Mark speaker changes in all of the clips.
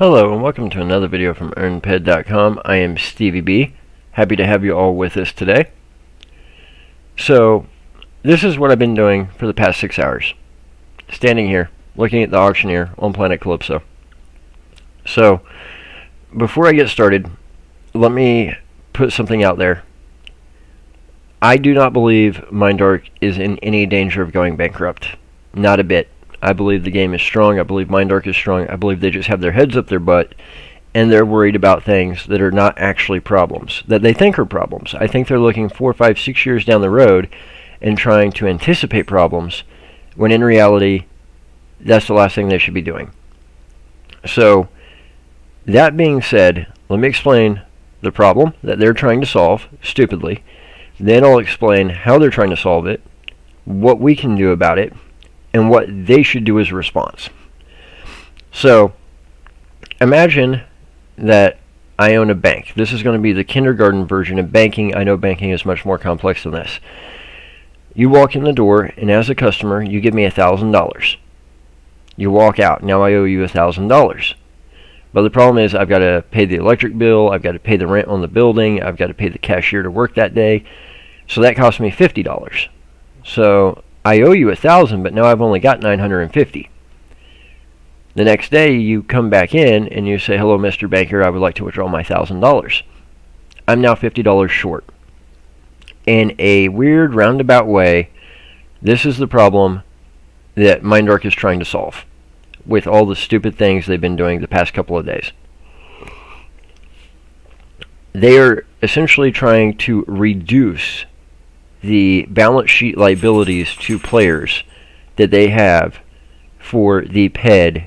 Speaker 1: Hello and welcome to another video from earnped.com. I am StevieB. Happy to have you all with us today. So, this is what I've been doing for the past 6 hours. Standing here, looking at the auctioneer on Planet Calypso. So, before I get started, let me put something out there. I do not believe MindArk is in any danger of going bankrupt. Not a bit. I believe the game is strong. I believe MindArk is strong. I believe they just have their heads up their butt and they're worried about things that are not actually problems, that they think are problems. I think they're looking 4, 5, 6 years down the road and trying to anticipate problems when in reality that's the last thing they should be doing. So, that being said, let me explain the problem that they're trying to solve, stupidly. Then I'll explain how they're trying to solve it, what we can do about it, and what they should do as a response. So, imagine that I own a bank. This is going to be the kindergarten version of banking. I know banking is much more complex than this. You walk in the door, and as a customer, you give me $1,000. You walk out. Now I owe you $1,000. But the problem is I've got to pay the electric bill, I've got to pay the rent on the building, I've got to pay the cashier to work that day. So that cost me $50. So I owe you $1,000, but now I've only got $950. The next day you come back in and you say, "Hello, Mr. Banker, I would like to withdraw my $1,000. I'm now $50 short. In a weird roundabout way, this is the problem that MindArk is trying to solve with all the stupid things they've been doing the past couple of days. They are essentially trying to reduce the balance sheet liabilities to players that they have for the PED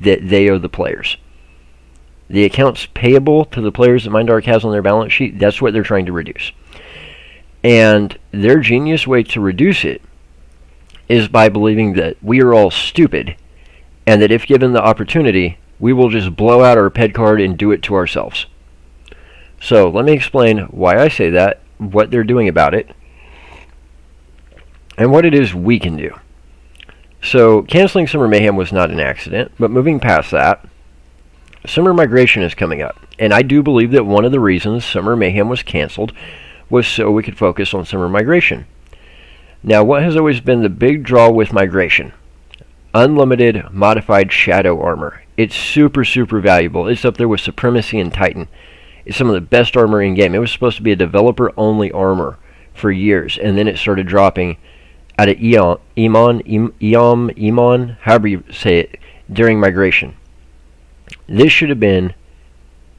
Speaker 1: that they owe the players. The accounts payable to the players that MindArk has on their balance sheet, that's what they're trying to reduce. And their genius way to reduce it is by believing that we are all stupid and that if given the opportunity, we will just blow out our PED card and do it to ourselves. So let me explain why I say that, what they're doing about it, and what it is we can do. So, canceling Summer Mayhem was not an accident, but moving past that, Summer Migration is coming up. And I do believe that one of the reasons Summer Mayhem was canceled was so we could focus on Summer Migration. Now, what has always been the big draw with Migration? Unlimited modified shadow armor. It's super, super valuable. It's up there with Supremacy and Titan. It's some of the best armor in game. It was supposed to be a developer-only armor for years, and then it started dropping out of Emon, however you say it, during Migration. This should have been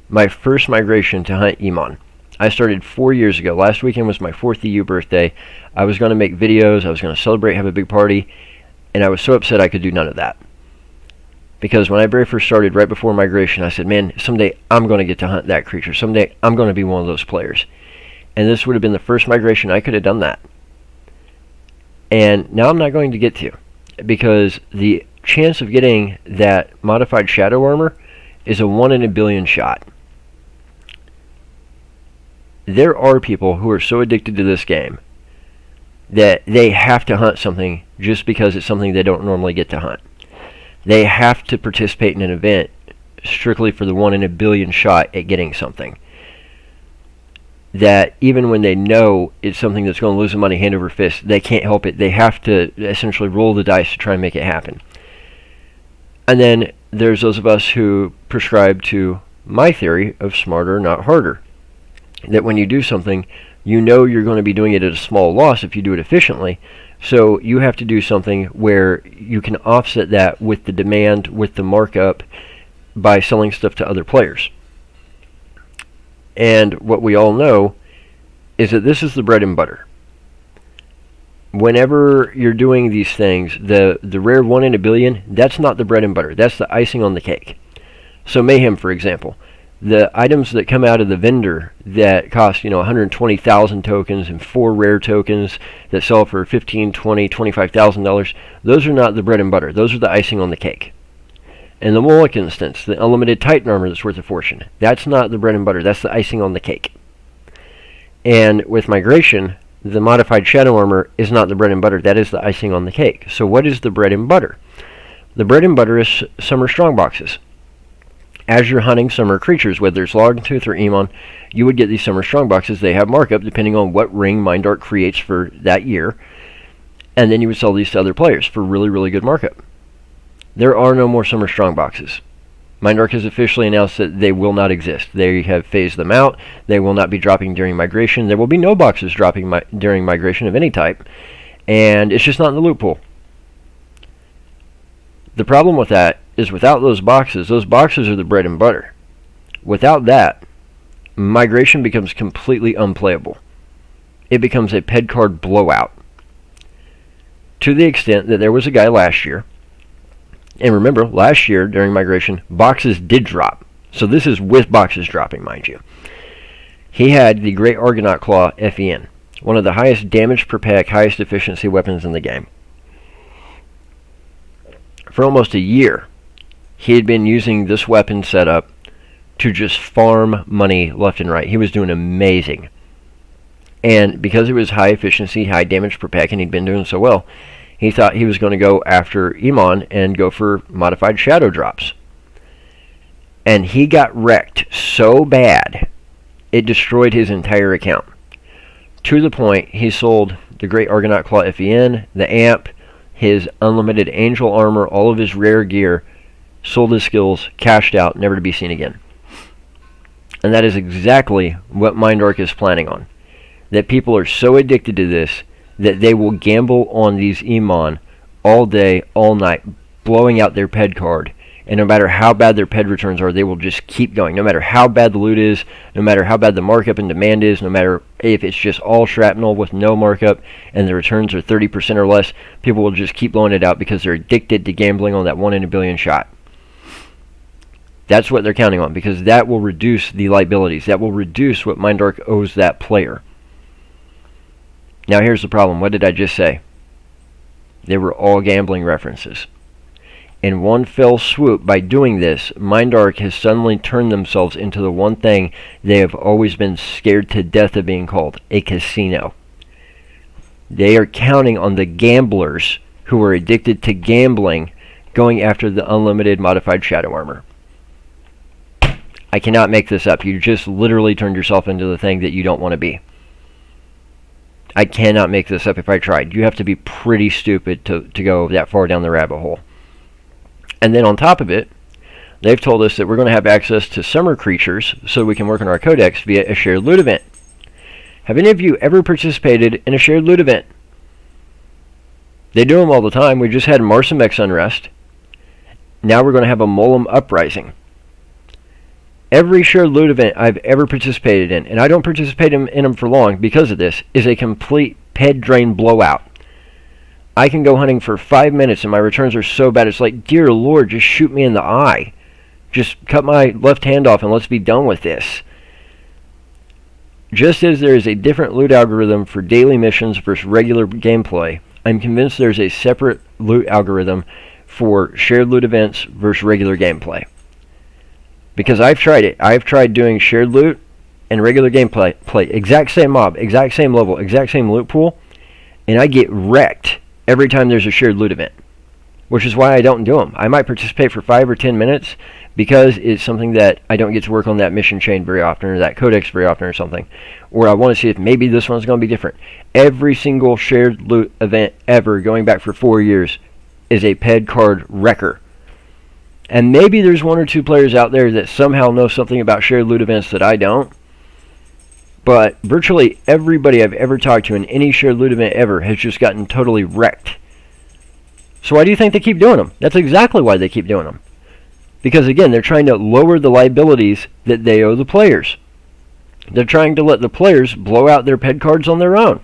Speaker 1: my first migration to hunt Emon. I started 4 years ago. Last weekend was my 4th EU birthday. I was going to make videos, I was going to celebrate, have a big party, and I was so upset I could do none of that. Because when I very first started, right before Migration, I said, man, someday I'm going to get to hunt that creature. Someday I'm going to be one of those players. And this would have been the first Migration I could have done that. And now I'm not going to get to, because the chance of getting that modified shadow armor is a 1 in a billion shot. There are people who are so addicted to this game that they have to hunt something just because it's something they don't normally get to hunt. They have to participate in an event strictly for the 1 in a billion shot at getting something. That even when they know it's something that's going to lose the money hand over fist, they can't help it. They have to essentially roll the dice to try and make it happen. And then there's those of us who prescribe to my theory of smarter, not harder. That when you do something, you know you're going to be doing it at a small loss if you do it efficiently. So you have to do something where you can offset that with the demand, with the markup, by selling stuff to other players. And what we all know is that this is the bread and butter. Whenever you're doing these things, the rare 1 in a billion, that's not the bread and butter. That's the icing on the cake. So Mayhem, for example, the items that come out of the vendor that cost 120,000 tokens and 4 rare tokens that sell for $15,000, $20,000, $25,000, those are not the bread and butter. Those are the icing on the cake. In the Moloch instance, the unlimited Titan armor that's worth a fortune, that's not the bread and butter, that's the icing on the cake. And with Migration, the modified shadow armor is not the bread and butter, that is the icing on the cake. So what is the bread and butter? The bread and butter is summer Strongboxes. as you're hunting summer creatures, whether it's Longtooth or Emon, you would get these summer Strongboxes. They have markup depending on what ring MindArk creates for that year. And then you would sell these to other players for really, really good markup. There are no more summer Strongboxes. MindArk has officially announced that they will not exist. They have phased them out. They will not be dropping during migration. There will be no boxes dropping during migration of any type. And it's just not in the loot pool. The problem with that is without those boxes are the bread and butter. Without that, migration becomes completely unplayable. It becomes a ped card blowout. To the extent that there was a guy last year, and remember, last year during migration, boxes did drop. So this is with boxes dropping, mind you. He had the Great Argonaut Claw FEN, one of the highest damage per pack, highest efficiency weapons in the game. For almost a year, he had been using this weapon setup to just farm money left and right. He was doing amazing. And because it was high efficiency, high damage per pack, and he'd been doing so well, he thought he was going to go after Emon and go for modified shadow drops. And he got wrecked so bad, it destroyed his entire account. To the point, he sold the Great Argonaut Claw FEN, the amp, his unlimited angel armor, all of his rare gear, sold his skills, cashed out, never to be seen again. And that is exactly what MindArk is planning on. That people are so addicted to this that they will gamble on these Emon all day, all night, blowing out their ped card. And no matter how bad their ped returns are, they will just keep going. No matter how bad the loot is, no matter how bad the markup and demand is, no matter if it's just all shrapnel with no markup and the returns are 30% or less, people will just keep blowing it out because they're addicted to gambling on that 1 in a billion shot. That's what they're counting on, because that will reduce the liabilities. That will reduce what MindArk owes that player. Now here's the problem. What did I just say? They were all gambling references. In one fell swoop, by doing this, MindArk has suddenly turned themselves into the one thing they have always been scared to death of being called, a casino. They are counting on the gamblers who are addicted to gambling going after the unlimited modified shadow armor. I cannot make this up. You just literally turned yourself into the thing that you don't want to be. I cannot make this up if I tried. You have to be pretty stupid to go that far down the rabbit hole. And then on top of it, they've told us that we're going to have access to summer creatures so we can work on our codex via a shared loot event. Have any of you ever participated in a shared loot event? They do them all the time. We just had Marsamex Unrest. Now we're going to have a Molem Uprising. Every shared loot event I've ever participated in, and I don't participate in them for long because of this, is a complete ped drain blowout. I can go hunting for 5 minutes and my returns are so bad, it's like, dear Lord, just shoot me in the eye. Just cut my left hand off and let's be done with this. Just as there is a different loot algorithm for daily missions versus regular gameplay, I'm convinced there's a separate loot algorithm for shared loot events versus regular gameplay. Because I've tried it. I've tried doing shared loot and regular gameplay. Exact same mob, exact same level, exact same loot pool. And I get wrecked every time there's a shared loot event. Which is why I don't do them. I might participate for 5 or 10 minutes because it's something that I don't get to work on that mission chain very often or that codex very often or something. Or I want to see if maybe this one's going to be different. Every single shared loot event ever going back for 4 years is a ped card wrecker. And maybe there's 1 or 2 players out there that somehow know something about shared loot events that I don't. But virtually everybody I've ever talked to in any shared loot event ever has just gotten totally wrecked. So why do you think they keep doing them? That's exactly why they keep doing them. Because again, they're trying to lower the liabilities that they owe the players. They're trying to let the players blow out their ped cards on their own.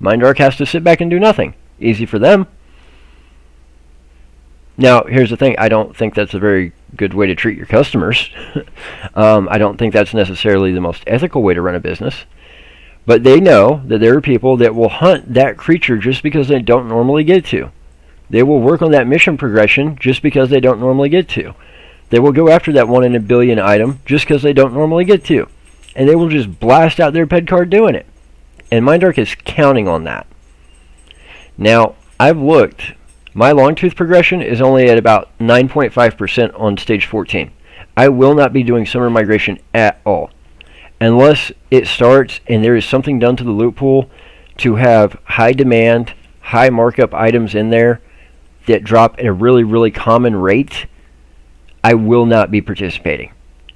Speaker 1: MindArk has to sit back and do nothing. Easy for them. Now, here's the thing. I don't think that's a very good way to treat your customers. I don't think that's necessarily the most ethical way to run a business. But they know that there are people that will hunt that creature just because they don't normally get to. They will work on that mission progression just because they don't normally get to. They will go after that 1 in a billion item just because they don't normally get to. And they will just blast out their ped card doing it. And MindArk is counting on that. Now, I've looked. My Longtooth progression is only at about 9.5% on stage 14. I will not be doing summer migration at all. Unless it starts and there is something done to the loot pool to have high demand, high markup items in there that drop at a really, really common rate, I will not be participating.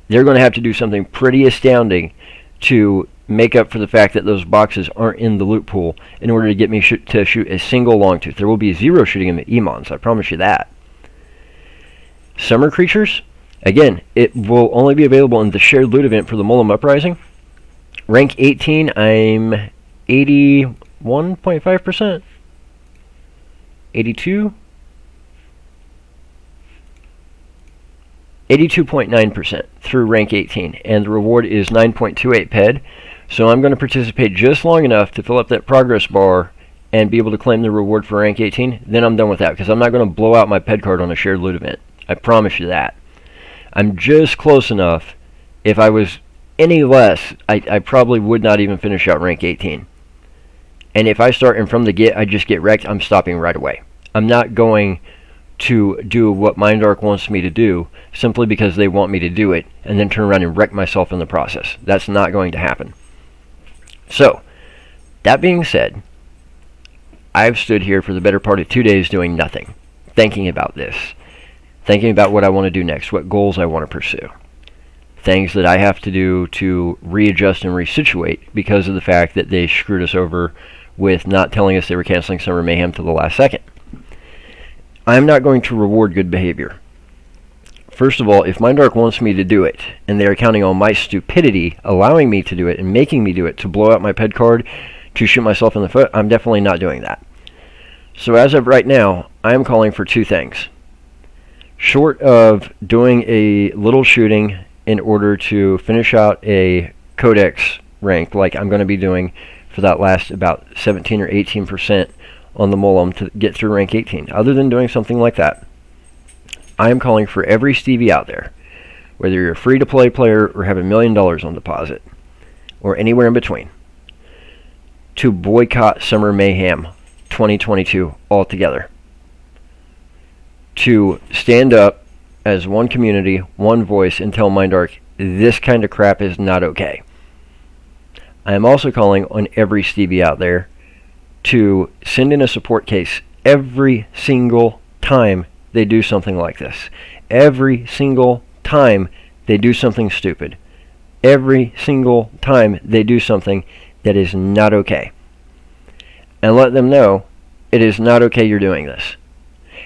Speaker 1: They're going to have to do something pretty astounding to make up for the fact that those boxes aren't in the loot pool in order to get me to shoot a single longtooth. There will be zero shooting in the Emons, I promise you that. Summer creatures, again, it will only be available in the shared loot event for the Mulum Uprising. Rank 18, I'm 81.5%. 82? 82.9% through rank 18, and the reward is 9.28 PED. So I'm going to participate just long enough to fill up that progress bar and be able to claim the reward for rank 18. Then I'm done with that, because I'm not going to blow out my PED card on a shared loot event. I promise you that. I'm just close enough. If I was any less, I probably would not even finish out rank 18. And if I start and from the get I just get wrecked, I'm stopping right away. I'm not going to do what MindArk wants me to do simply because they want me to do it and then turn around and wreck myself in the process. That's not going to happen. So, that being said, I've stood here for the better part of 2 days doing nothing, thinking about this, thinking about what I want to do next, what goals I want to pursue, things that I have to do to readjust and resituate because of the fact that they screwed us over with not telling us they were canceling Summer Mayhem till the last second. I'm not going to reward good behavior. First of all, if MindArk wants me to do it, and they're counting on my stupidity, allowing me to do it, and making me do it, to blow out my PED card, to shoot myself in the foot, I'm definitely not doing that. So as of right now, I am calling for two things. Short of doing a little shooting in order to finish out a Codex rank, like I'm going to be doing for that last about 17 or 18% on the Mulum to get through rank 18. Other than doing something like that, I am calling for every Stevie out there, whether you're a free-to-play player or have $1 million on deposit, or anywhere in between, to boycott Summer Mayhem 2022 altogether. To stand up as one community, one voice, and tell MindArk this kind of crap is not okay. I am also calling on every Stevie out there to send in a support case every single time they do something like this. Every single time they do something stupid. Every single time they do something that is not okay. And let them know it is not okay you're doing this.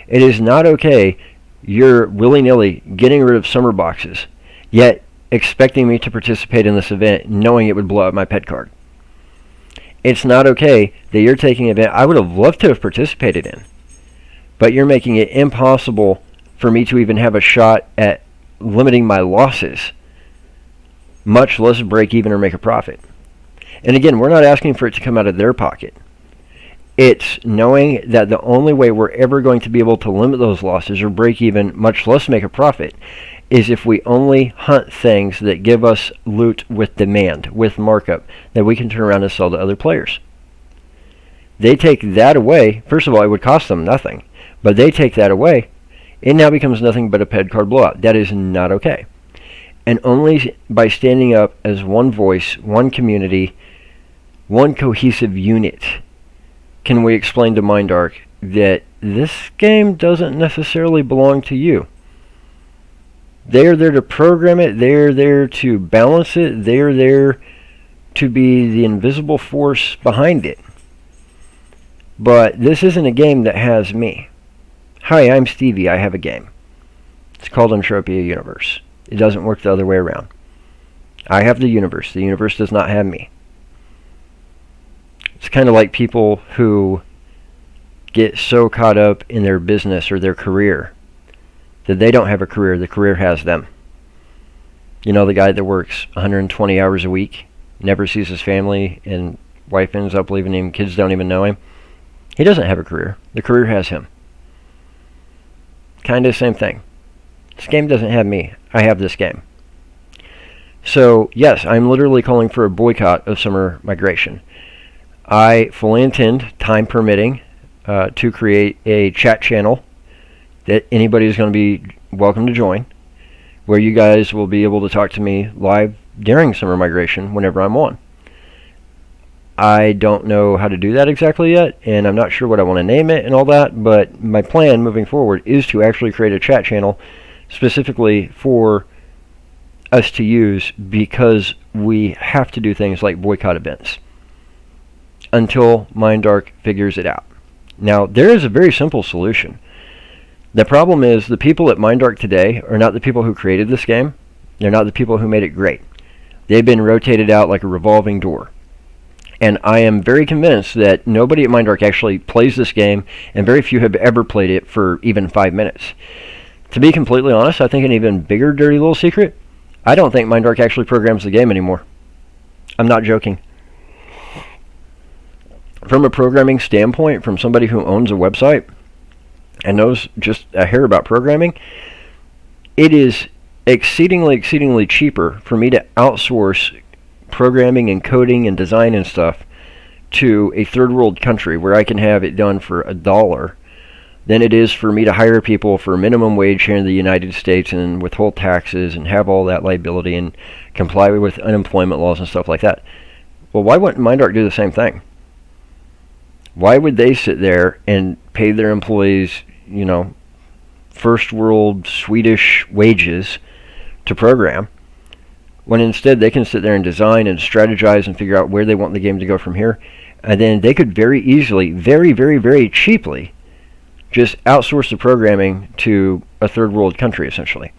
Speaker 1: It is not okay you're willy-nilly getting rid of summer boxes, yet expecting me to participate in this event knowing it would blow up my pet card. It's not okay that you're taking an event I would have loved to have participated in, but you're making it impossible for me to even have a shot at limiting my losses, much less break even or make a profit. And again, we're not asking for it to come out of their pocket. It's knowing that the only way we're ever going to be able to limit those losses or break even, much less make a profit, is if we only hunt things that give us loot with demand, with markup, that we can turn around and sell to other players. They take that away. First of all, it would cost them nothing, but they take that away. It now becomes nothing but a ped card blowout. That is not okay. And only by standing up as one voice, one community, one cohesive unit, can we explain to MindArk that this game doesn't necessarily belong to you. They're there to program it. They're there to balance it. They're there to be the invisible force behind it. But this isn't a game that has me. Hi, I'm Stevie. I have a game. It's called Entropia Universe. It doesn't work the other way around. I have the universe. The universe does not have me. It's kind of like people who get so caught up in their business or their career that they don't have a career. The career has them. You know, the guy that works 120 hours a week, never sees his family, and wife ends up leaving him, kids don't even know him. He doesn't have a career. The career has him. Kind of the same thing. This game doesn't have me. I have this game. So, yes, I'm literally calling for a boycott of summer migration. I fully intend, time permitting, to create a chat channel that anybody is going to be welcome to join, where you guys will be able to talk to me live during Summer Migration whenever I'm on. I don't know how to do that exactly yet, and I'm not sure what I want to name it and all that, but my plan moving forward is to actually create a chat channel specifically for us to use, because we have to do things like boycott events until MindArk figures it out. Now, there is a very simple solution. The problem is the people at MindArk today are not the people who created this game. They're not the people who made it great. They've been rotated out like a revolving door. And I am very convinced that nobody at MindArk actually plays this game, and very few have ever played it for even 5 minutes. To be completely honest, I think an even bigger dirty little secret, I don't think MindArk actually programs the game anymore. I'm not joking. From a programming standpoint, from somebody who owns a website and knows just a hair about programming, it is exceedingly cheaper for me to outsource programming and coding and design and stuff to a third world country where I can have it done for $1 than it is for me to hire people for minimum wage here in the United States and withhold taxes and have all that liability and comply with unemployment laws and stuff like that. Well, why wouldn't MindArk do the same thing? Why would they sit there and pay their employees, first world Swedish wages to program, when instead they can sit there and design and strategize and figure out where they want the game to go from here, and then they could very easily, very cheaply, just outsource the programming to a third world country, essentially.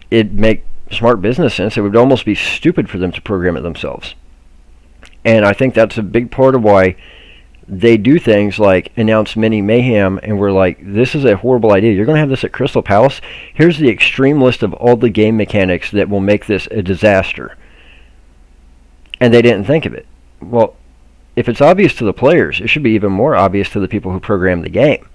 Speaker 1: It'd make smart business sense. It would almost be stupid for them to program it themselves. And I think that's a big part of why they do things like announce Mini Mayhem, and we're like, this is a horrible idea. You're going to have this at Crystal Palace? Here's the extreme list of all the game mechanics that will make this a disaster. And they didn't think of it. Well, if it's obvious to the players, it should be even more obvious to the people who program the game.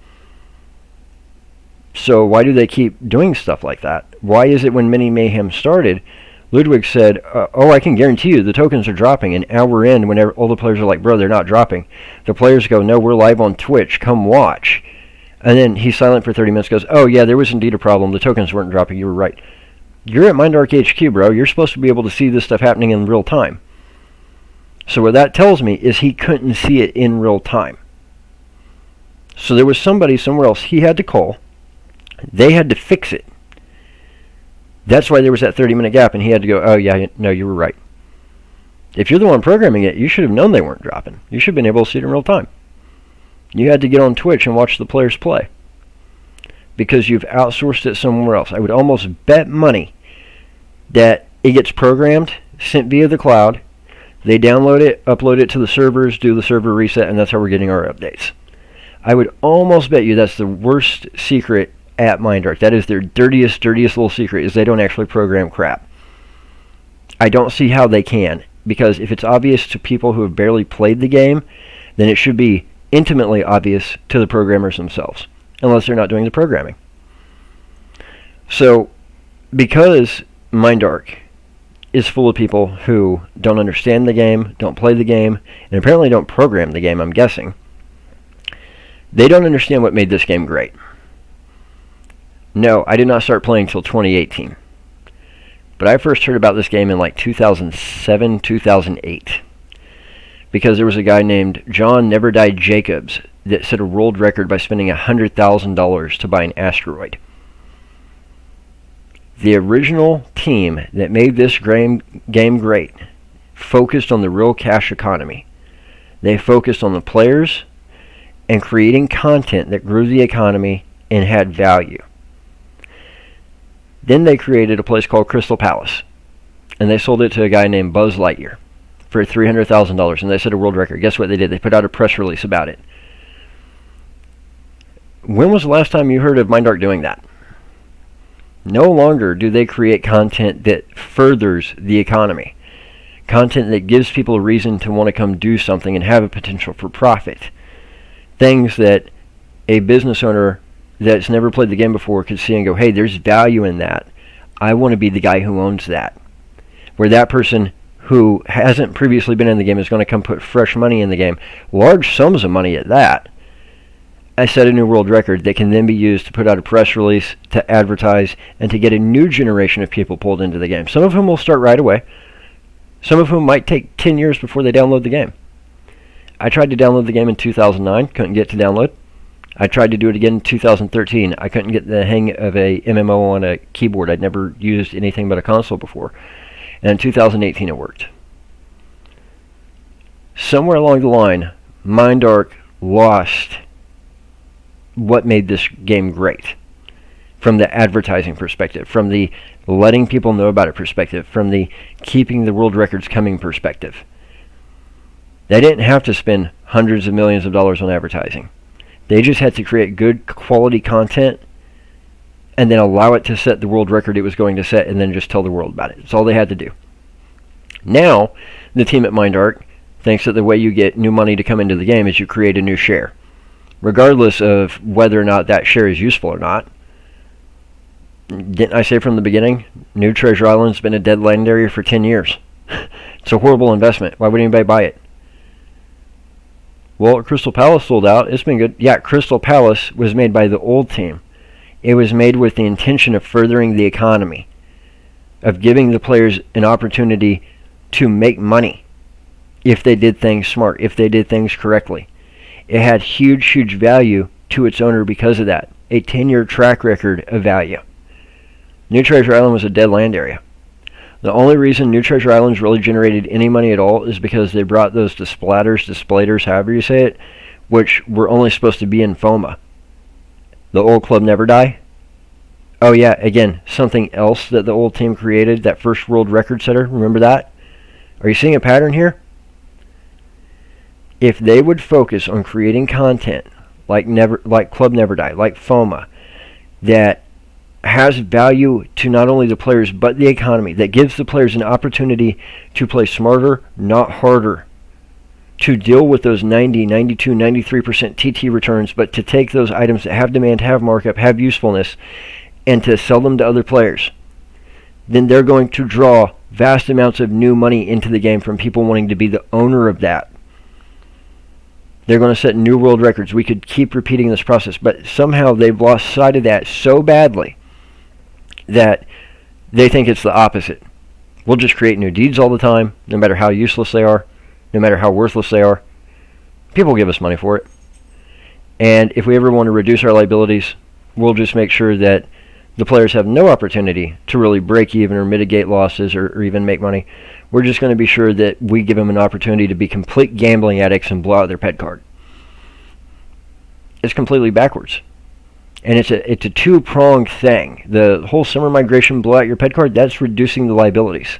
Speaker 1: So why do they keep doing stuff like that? Why is it when Mini Mayhem started, Ludwig said, I can guarantee you the tokens are dropping. An hour in, whenever all the players are like, bro, they're not dropping. The players go, no, we're live on Twitch. Come watch. And then he's silent for 30 minutes, goes, oh, yeah, there was indeed a problem. The tokens weren't dropping. You were right. You're at MindArk HQ, bro. You're supposed to be able to see this stuff happening in real time. So what that tells me is he couldn't see it in real time. So there was somebody somewhere else he had to call. They had to fix it. That's why there was that 30-minute gap, and he had to go, oh, yeah, no, you were right. If you're the one programming it, you should have known they weren't dropping. You should have been able to see it in real time. You had to get on Twitch and watch the players play because you've outsourced it somewhere else. I would almost bet money that it gets programmed, sent via the cloud, they download it, upload it to the servers, do the server reset, and that's how we're getting our updates. I would almost bet you that's the worst secret at MindArk. That is their dirtiest little secret, is they don't actually program crap. I don't see how they can, because if it's obvious to people who have barely played the game, then it should be intimately obvious to the programmers themselves, unless they're not doing the programming. So, because MindArk is full of people who don't understand the game, don't play the game, and apparently don't program the game, I'm guessing, they don't understand what made this game great. No, I did not start playing until 2018. But I first heard about this game in like 2007, 2008. Because there was a guy named John Never Died Jacobs that set a world record by spending $100,000 to buy an asteroid. The original team that made this game great focused on the real cash economy. They focused on the players and creating content that grew the economy and had value. Then they created a place called Crystal Palace, and they sold it to a guy named Buzz Lightyear for $300,000, and they set a world record. Guess what they did? They put out a press release about it. When was the last time you heard of MindArk doing that? No longer do they create content that furthers the economy, content that gives people a reason to want to come do something and have a potential for profit, things that a business owner that's never played the game before could see and go, hey, there's value in that. I want to be the guy who owns that. Where that person who hasn't previously been in the game is going to come put fresh money in the game, large sums of money at that, set a new world record that can then be used to put out a press release, to advertise, and to get a new generation of people pulled into the game. Some of whom will start right away. Some of whom might take 10 years before they download the game. I tried to download the game in 2009, couldn't get to download. I tried to do it again in 2013. I couldn't get the hang of a MMO on a keyboard. I'd never used anything but a console before. And in 2018 it worked. Somewhere along the line, MindArk lost what made this game great. From the advertising perspective, from the letting people know about it perspective, from the keeping the world records coming perspective. They didn't have to spend hundreds of millions of dollars on advertising. They just had to create good quality content and then allow it to set the world record it was going to set and then just tell the world about it. That's all they had to do. Now, the team at MindArk thinks that the way you get new money to come into the game is you create a new share. Regardless of whether or not that share is useful or not. Didn't I say from the beginning, New Treasure Island's been a dead land area for 10 years. It's a horrible investment. Why would anybody buy it? Well, Crystal Palace sold out. It's been good. Yeah, Crystal Palace was made by the old team. It was made with the intention of furthering the economy, of giving the players an opportunity to make money if they did things smart, if they did things correctly. It had huge, huge value to its owner because of that. A 10-year track record of value. New Treasure Island was a dead land area. The only reason New Treasure Islands really generated any money at all is because they brought those displaters, however you say it, which were only supposed to be in FOMA. The old Club Never Die. Oh yeah, again, something else that the old team created, that first world record setter, remember that? Are you seeing a pattern here? If they would focus on creating content like Club Never Die, like FOMA, that has value to not only the players but the economy, that gives the players an opportunity to play smarter, not harder, to deal with those 90, 92, 93% TT returns, but to take those items that have demand, have markup, have usefulness, and to sell them to other players, then they're going to draw vast amounts of new money into the game from people wanting to be the owner of that. They're going to set new world records. We could keep repeating this process, but somehow they've lost sight of that so badly that they think it's the opposite. We'll just create new deeds all the time, no matter how useless they are, no matter how worthless they are. People give us money for it. And if we ever want to reduce our liabilities, we'll just make sure that the players have no opportunity to really break even or mitigate losses or even make money. We're just going to be sure that we give them an opportunity to be complete gambling addicts and blow out their pet card. It's completely backwards. And it's a two-pronged thing. The whole summer migration, blow out your pet card, that's reducing the liabilities.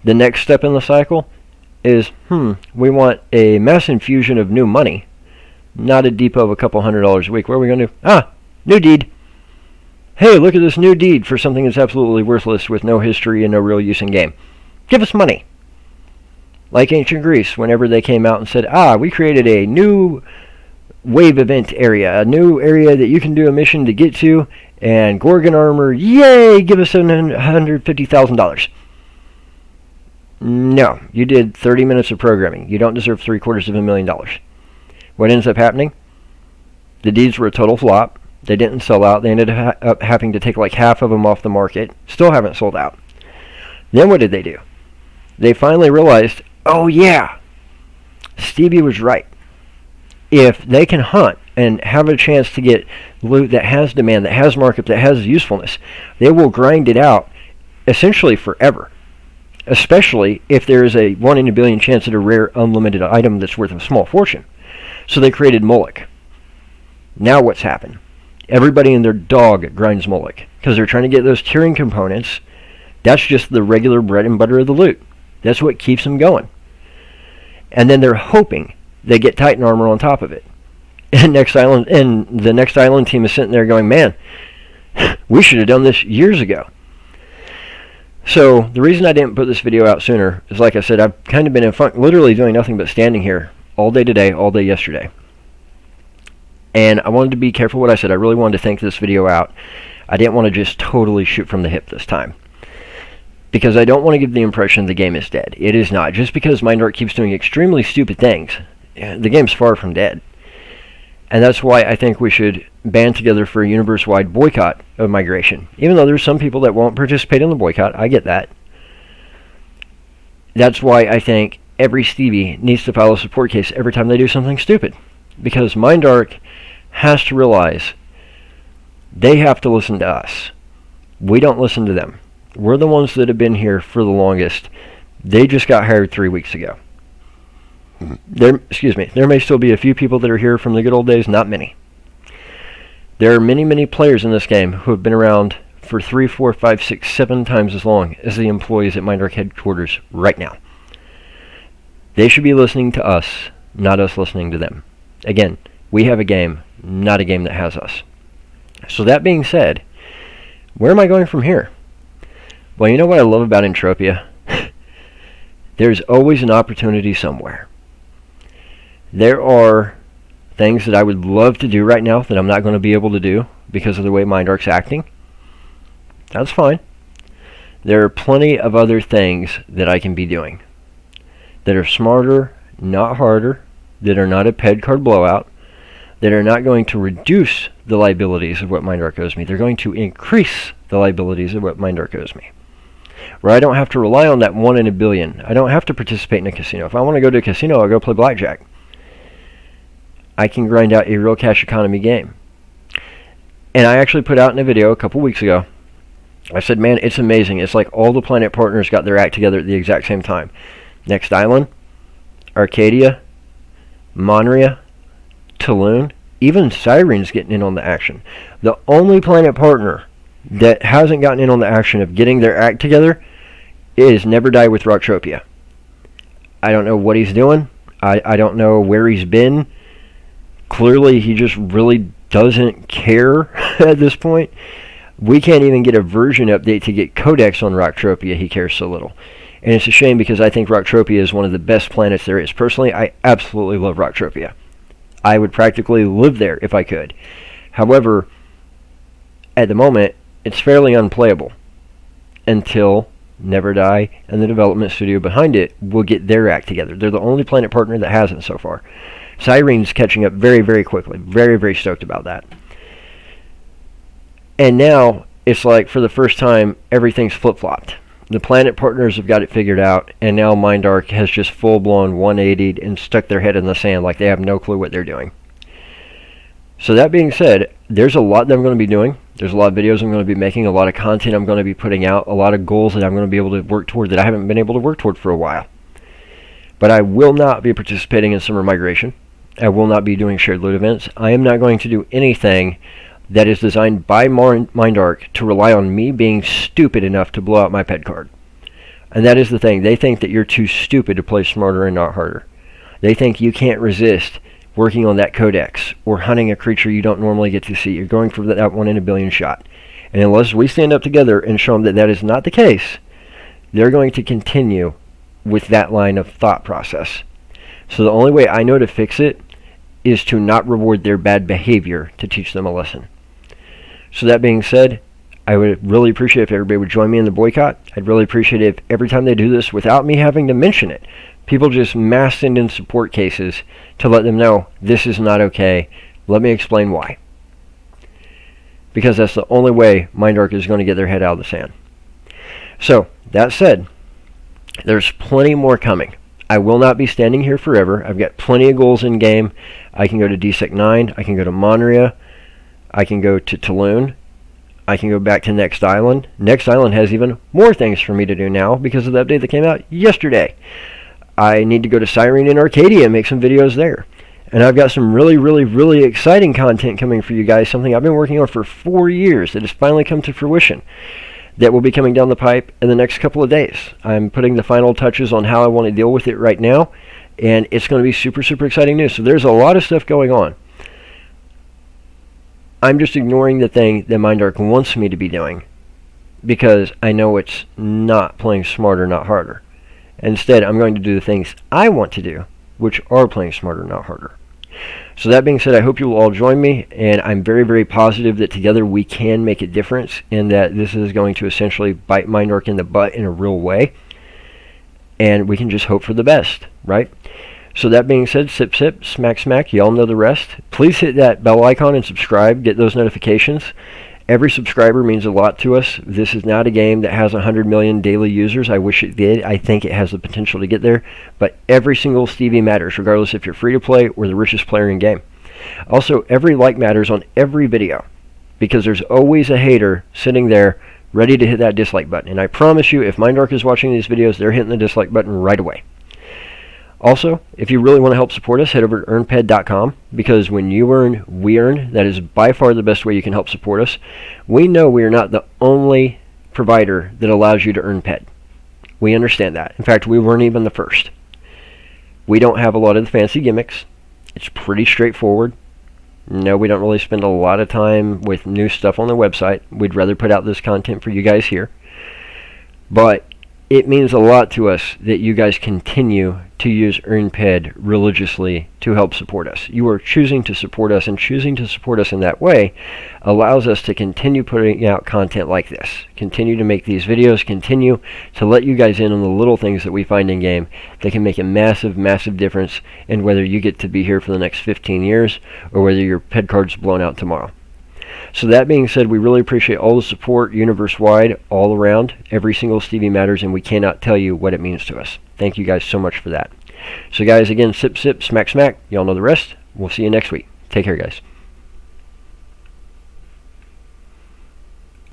Speaker 1: The next step in the cycle is, we want a mass infusion of new money, not a depot of a couple $100 a week. What are we going to do? New deed. Hey, look at this new deed for something that's absolutely worthless with no history and no real use in game. Give us money. Like ancient Greece, whenever they came out and said, we created a new wave event area, a new area that you can do a mission to get to, and Gorgon armor, yay, give us $150,000. No, you did 30 minutes of programming. You don't deserve $750,000. What ends up happening? The deeds were a total flop. They didn't sell out. They ended up having to take like half of them off the market. Still haven't sold out. Then what did they do? They finally realized, oh yeah, StevieB was right. If they can hunt and have a chance to get loot that has demand, that has markup, that has usefulness, they will grind it out essentially forever. Especially if there is a 1 in a billion chance at a rare unlimited item that's worth a small fortune. So they created Moloch. Now what's happened? Everybody and their dog grinds Moloch because they're trying to get those tiering components. That's just the regular bread and butter of the loot. That's what keeps them going. And then they're hoping they get Titan armor on top of it. And the next island team is sitting there going, man, we should have done this years ago. So the reason I didn't put this video out sooner is, like I said, I've kind of been in fun, literally doing nothing but standing here all day today, all day yesterday. And I wanted to be careful what I said. I really wanted to think this video out. I didn't want to just totally shoot from the hip this time, because I don't want to give the impression the game is dead. It is not. Just because MindArk keeps doing extremely stupid things, the game's far from dead. And that's why I think we should band together for a universe-wide boycott of migration. Even though there's some people that won't participate in the boycott, I get that. That's why I think every Stevie needs to file a support case every time they do something stupid. Because MindArk has to realize they have to listen to us. We don't listen to them. We're the ones that have been here for the longest. They just got hired 3 weeks ago. There may still be a few people that are here from the good old days, not many. There are many, many players in this game who have been around for 3, 4, 5, 6, 7 times as long as the employees at MindArk headquarters right now. They should be listening to us, not us listening to them. Again, we have a game, not a game that has us. So that being said, where am I going from here? Well, you know what I love about Entropia? There's always an opportunity somewhere. There are things that I would love to do right now that I'm not going to be able to do because of the way MindArk's acting. That's fine. There are plenty of other things that I can be doing that are smarter, not harder, that are not a PED card blowout, that are not going to reduce the liabilities of what MindArk owes me. They're going to increase the liabilities of what MindArk owes me. Where I don't have to rely on that 1 in a billion. I don't have to participate in a casino. If I want to go to a casino, I'll go play blackjack. I can grind out a real cash economy game. And I actually put out in a video a couple weeks ago, I said, man, it's amazing. It's like all the planet partners got their act together at the exact same time. Next Island, Arcadia, Monria, Tulum, even Siren's getting in on the action. The only planet partner that hasn't gotten in on the action of getting their act together is Never Die with Rocktropia. I don't know what he's doing. I don't know where he's been. Clearly, he just really doesn't care at this point. We can't even get a version update to get codex on Rocktropia. He cares so little. And it's a shame because I think Rocktropia is one of the best planets there is. Personally, I absolutely love Rocktropia. I would practically live there if I could. However, at the moment, it's fairly unplayable until Never Die and the development studio behind it will get their act together. They're the only planet partner that hasn't so far. Siren's catching up very, very quickly. Very, very stoked about that. And now, it's like for the first time, everything's flip-flopped. The planet partners have got it figured out, and now MindArk has just full-blown 180'd and stuck their head in the sand like they have no clue what they're doing. So that being said, there's a lot that I'm going to be doing. There's a lot of videos I'm going to be making, a lot of content I'm going to be putting out, a lot of goals that I'm going to be able to work toward that I haven't been able to work toward for a while. But I will not be participating in summer migration. I will not be doing shared loot events. I am not going to do anything that is designed by MindArk to rely on me being stupid enough to blow out my pet card. And that is the thing. They think that you're too stupid to play smarter and not harder. They think you can't resist working on that codex or hunting a creature you don't normally get to see. You're going for that 1 in a billion shot. And unless we stand up together and show them that that is not the case, they're going to continue with that line of thought process. So the only way I know to fix it is to not reward their bad behavior to teach them a lesson. So that being said, I would really appreciate if everybody would join me in the boycott. I'd really appreciate it if every time they do this, without me having to mention it, people just mass send in support cases to let them know this is not okay. Let me explain why. Because that's the only way MindArk is going to get their head out of the sand. So, that said, there's plenty more coming. I will not be standing here forever. I've got plenty of goals in game. I can go to DSEC 9. I can go to Monria. I can go to Tulum. I can go back to Next Island. Next Island has even more things for me to do now because of the update that came out yesterday. I need to go to Siren and Arcadia and make some videos there. And I've got some really, really, really exciting content coming for you guys. Something I've been working on for 4 years that has finally come to fruition. That will be coming down the pipe in the next couple of days. I'm putting the final touches on how I want to deal with it right now. And it's going to be super, super exciting news. So there's a lot of stuff going on. I'm just ignoring the thing that MindArk wants me to be doing because I know it's not playing smarter, not harder. Instead, I'm going to do the things I want to do, which are playing smarter, not harder. So that being said, I hope you will all join me, and I'm very, very positive that together we can make a difference and that this is going to essentially bite MindArk in the butt in a real way, and we can just hope for the best, right? So that being said, sip, sip, smack, smack, y'all know the rest. Please hit that bell icon and subscribe, get those notifications. Every subscriber means a lot to us. This is not a game that has 100 million daily users. I wish it did. I think it has the potential to get there. But every single Stevie matters, regardless if you're free to play or the richest player in game. Also, every like matters on every video, because there's always a hater sitting there ready to hit that dislike button. And I promise you, if MindArk is watching these videos, they're hitting the dislike button right away. Also, if you really want to help support us, head over to earnped.com, because when you earn, we earn. That is by far the best way you can help support us. We know we are not the only provider that allows you to earn PED. We understand that. In fact, we weren't even the first. We don't have a lot of the fancy gimmicks. It's pretty straightforward. No, we don't really spend a lot of time with new stuff on the website. We'd rather put out this content for you guys here. But it means a lot to us that you guys continue to use EarnPed religiously to help support us. You are choosing to support us, and choosing to support us in that way allows us to continue putting out content like this, continue to make these videos, continue to let you guys in on the little things that we find in game that can make a massive, massive difference in whether you get to be here for the next 15 years or whether your PED card's blown out tomorrow. So that being said, we really appreciate all the support universe-wide, all around. Every single Stevie matters, and we cannot tell you what it means to us. Thank you guys so much for that. So guys, again, sip, sip, smack, smack. Y'all know the rest. We'll see you next week. Take care, guys.